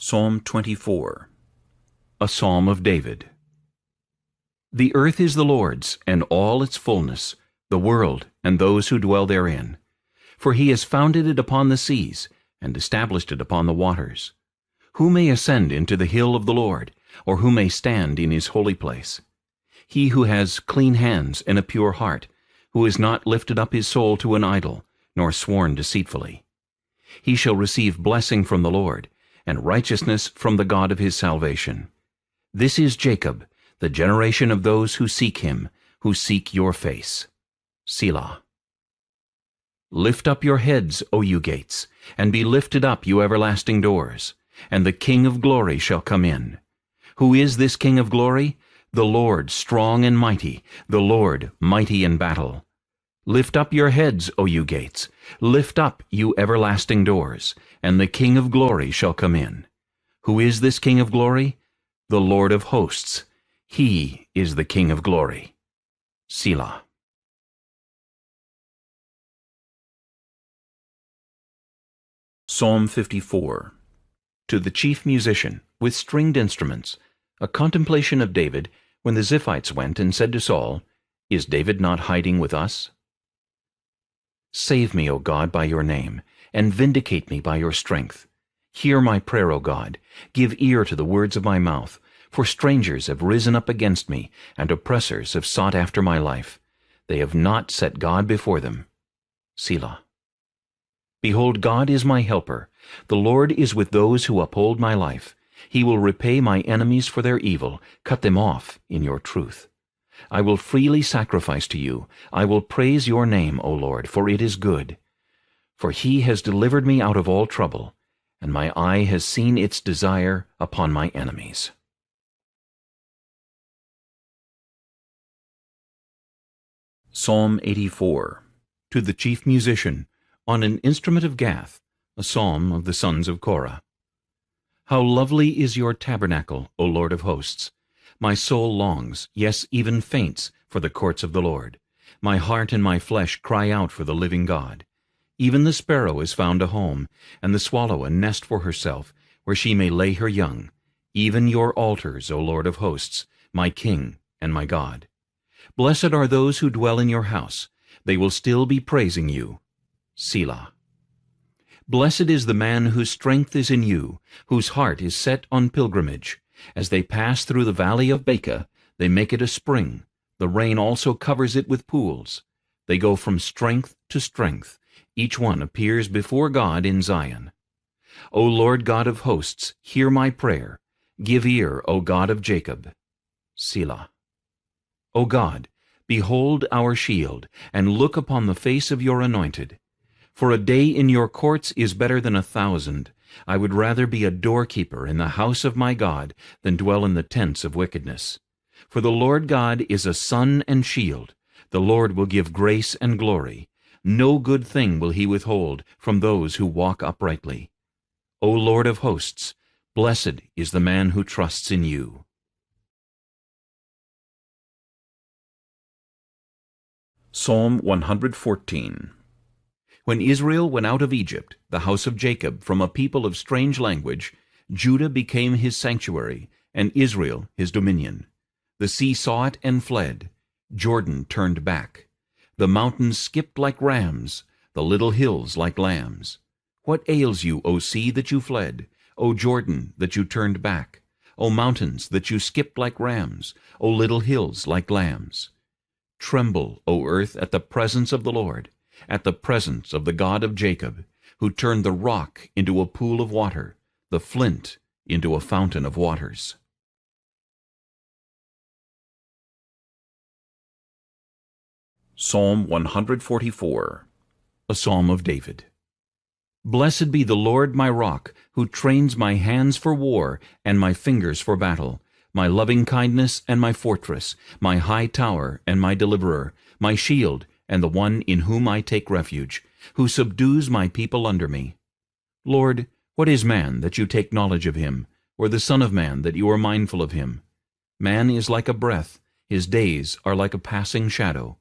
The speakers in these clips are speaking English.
Psalm 24. A Psalm of David. The earth is the Lord's, and all its fullness, the world, and those who dwell therein. For he has founded it upon the seas, and established it upon the waters. Who may ascend into the hill of the Lord, or who may stand in his holy place? He who has clean hands and a pure heart, who has not lifted up his soul to an idol, nor sworn deceitfully. He shall receive blessing from the Lord, and righteousness from the God of his salvation. This is Jacob, the generation of those who seek him, who seek your face. Selah. Lift up your heads, O you gates, and be lifted up, you everlasting doors, and the King of glory shall come in. Who is this King of glory? The Lord strong and mighty, the Lord mighty in battle. Lift up your heads, O you gates, lift up, you everlasting doors, and the King of glory shall come in. Who is this King of glory? The Lord of hosts. He is the King of glory. Selah. Psalm 54. To the chief musician, with stringed instruments, a contemplation of David, when the Ziphites went and said to Saul, Is David not hiding with us? Save me, O God, by your name, and vindicate me by your strength. Hear my prayer, O God. Give ear to the words of my mouth. For strangers have risen up against me, and oppressors have sought after my life. They have not set God before them. Selah. Behold, God is my helper. The Lord is with those who uphold my life. He will repay my enemies for their evil, cut them off in your truth. I will freely sacrifice to you. I will praise your name, O Lord, for it is good. For he has delivered me out of all trouble, and my eye has seen its desire upon my enemies. Psalm 84. To the chief musician, on an instrument of Gath, a psalm of the sons of Korah. How lovely is your tabernacle, O Lord of hosts! My soul longs, yes, even faints, for the courts of the Lord. My heart and my flesh cry out for the living God. Even the sparrow has found a home, and the swallow a nest for herself, where she may lay her young. Even your altars, O Lord of hosts, my King and my God. Blessed are those who dwell in your house. They will still be praising you. Selah. Blessed is the man whose strength is in you, whose heart is set on pilgrimage. As they pass through the valley of Baca, they make it a spring. The rain also covers it with pools. They go from strength to strength. Each one appears before God in Zion. O Lord God of hosts, hear my prayer. Give ear, O God of Jacob. Selah. O God, behold our shield, and look upon the face of your anointed. For a day in your courts is better than 1,000. I would rather be a doorkeeper in the house of my God than dwell in the tents of wickedness. For the Lord God is a sun and shield. The Lord will give grace and glory. No good thing will he withhold from those who walk uprightly. O Lord of hosts, blessed is the man who trusts in you. Psalm 114. When Israel went out of Egypt, the house of Jacob, from a people of strange language, Judah became his sanctuary, and Israel his dominion. The sea saw it and fled. Jordan turned back. The mountains skipped like rams, the little hills like lambs. What ails you, O sea, that you fled? O Jordan, that you turned back? O mountains, that you skipped like rams? O little hills like lambs? Tremble, O earth, at the presence of the Lord, at the presence of the God of Jacob, who turned the rock into a pool of water, the flint into a fountain of waters. Psalm 144. A Psalm of David. Blessed be the Lord my rock, who trains my hands for war and my fingers for battle, my loving-kindness and my fortress, my high tower and my deliverer, my shield and the one in whom I take refuge, who subdues my people under me. Lord, what is man that you take knowledge of him, or the Son of Man that you are mindful of him? Man is like a breath, his days are like a passing shadow.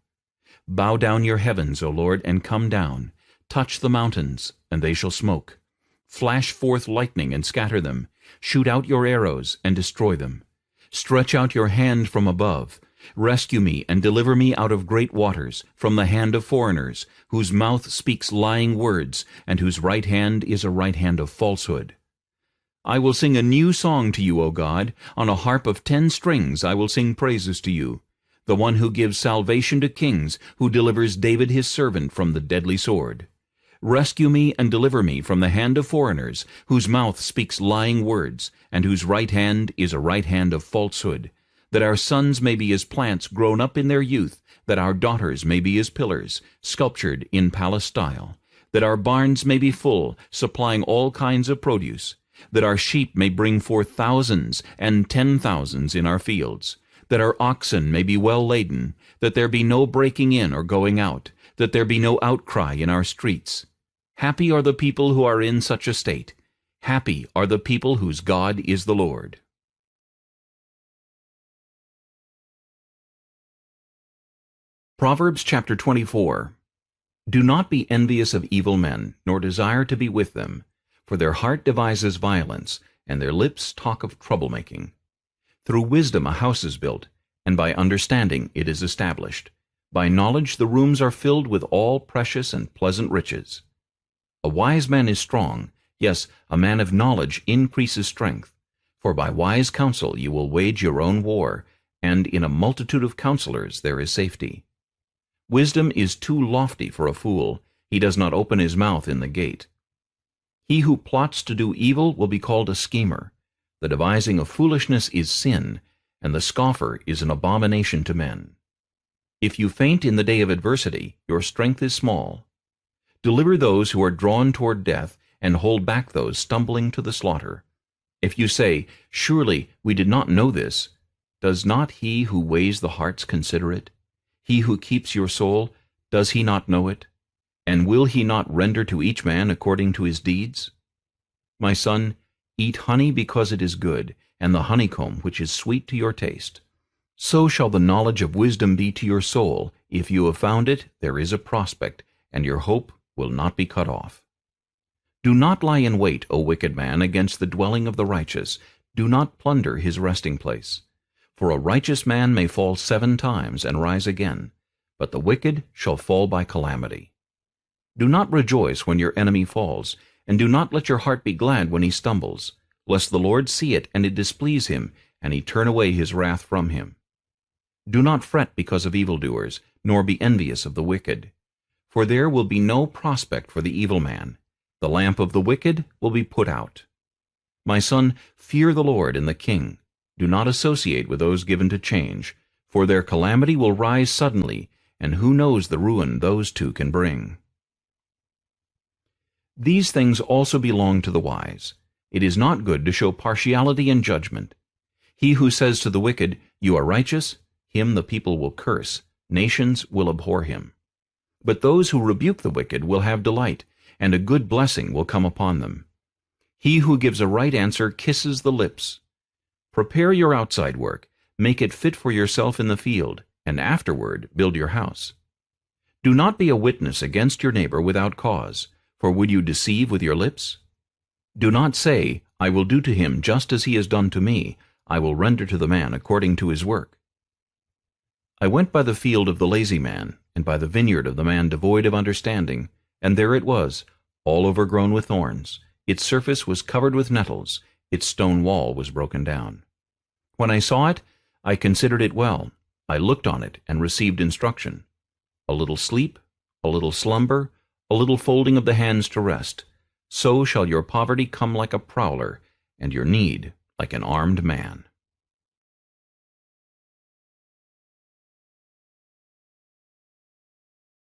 Bow down your heavens, O Lord, and come down. Touch the mountains, and they shall smoke. Flash forth lightning and scatter them. Shoot out your arrows and destroy them. Stretch out your hand from above. Rescue me and deliver me out of great waters, from the hand of foreigners, whose mouth speaks lying words, and whose right hand is a right hand of falsehood. I will sing a new song to you, O God. On a harp of 10 strings I will sing praises to you, the one who gives salvation to kings, who delivers David his servant from the deadly sword. Rescue me and deliver me from the hand of foreigners, whose mouth speaks lying words, and whose right hand is a right hand of falsehood, that our sons may be as plants grown up in their youth, that our daughters may be as pillars, sculptured in palace style, that our barns may be full, supplying all kinds of produce, that our sheep may bring forth thousands and 10,000s in our fields, that our oxen may be well laden, that there be no breaking in or going out, that there be no outcry in our streets. Happy are the people who are in such a state. Happy are the people whose God is the Lord. Proverbs chapter 24. Do not be envious of evil men, nor desire to be with them, for their heart devises violence, and their lips talk of troublemaking. Through wisdom a house is built, and by understanding it is established. By knowledge the rooms are filled with all precious and pleasant riches. A wise man is strong, yes, a man of knowledge increases strength. For by wise counsel you will wage your own war, and in a multitude of counselors there is safety. Wisdom is too lofty for a fool. He does not open his mouth in the gate. He who plots to do evil will be called a schemer. The devising of foolishness is sin, and the scoffer is an abomination to men. If you faint in the day of adversity, your strength is small. Deliver those who are drawn toward death, and hold back those stumbling to the slaughter. If you say, Surely we did not know this, does not he who weighs the hearts consider it? He who keeps your soul, does he not know it? And will he not render to each man according to his deeds? My son, eat honey because it is good, and the honeycomb which is sweet to your taste. So shall the knowledge of wisdom be to your soul. If you have found it, there is a prospect, and your hope will not be cut off. Do not lie in wait, O wicked man, against the dwelling of the righteous. Do not plunder his resting place. For a righteous man may fall 7 times and rise again, but the wicked shall fall by calamity. Do not rejoice when your enemy falls, and do not let your heart be glad when he stumbles, lest the Lord see it and it displease him, and he turn away his wrath from him. Do not fret because of evildoers, nor be envious of the wicked. For there will be no prospect for the evil man. The lamp of the wicked will be put out. My son, fear the Lord and the king. Do not associate with those given to change, for their calamity will rise suddenly, and who knows the ruin those two can bring. These things also belong to the wise. It is not good to show partiality in judgment. He who says to the wicked, You are righteous, him the people will curse, nations will abhor him. But those who rebuke the wicked will have delight, and a good blessing will come upon them. He who gives a right answer kisses the lips. Prepare your outside work, make it fit for yourself in the field, and afterward build your house. Do not be a witness against your neighbor without cause, for would you deceive with your lips? Do not say, I will do to him just as he has done to me, I will render to the man according to his work. I went by the field of the lazy man, and by the vineyard of the man devoid of understanding, and there it was, all overgrown with thorns. Its surface was covered with nettles, its stone wall was broken down. When I saw it, I considered it well. I looked on it and received instruction. A little sleep, a little slumber, a little folding of the hands to rest. So shall your poverty come like a prowler, and your need like an armed man.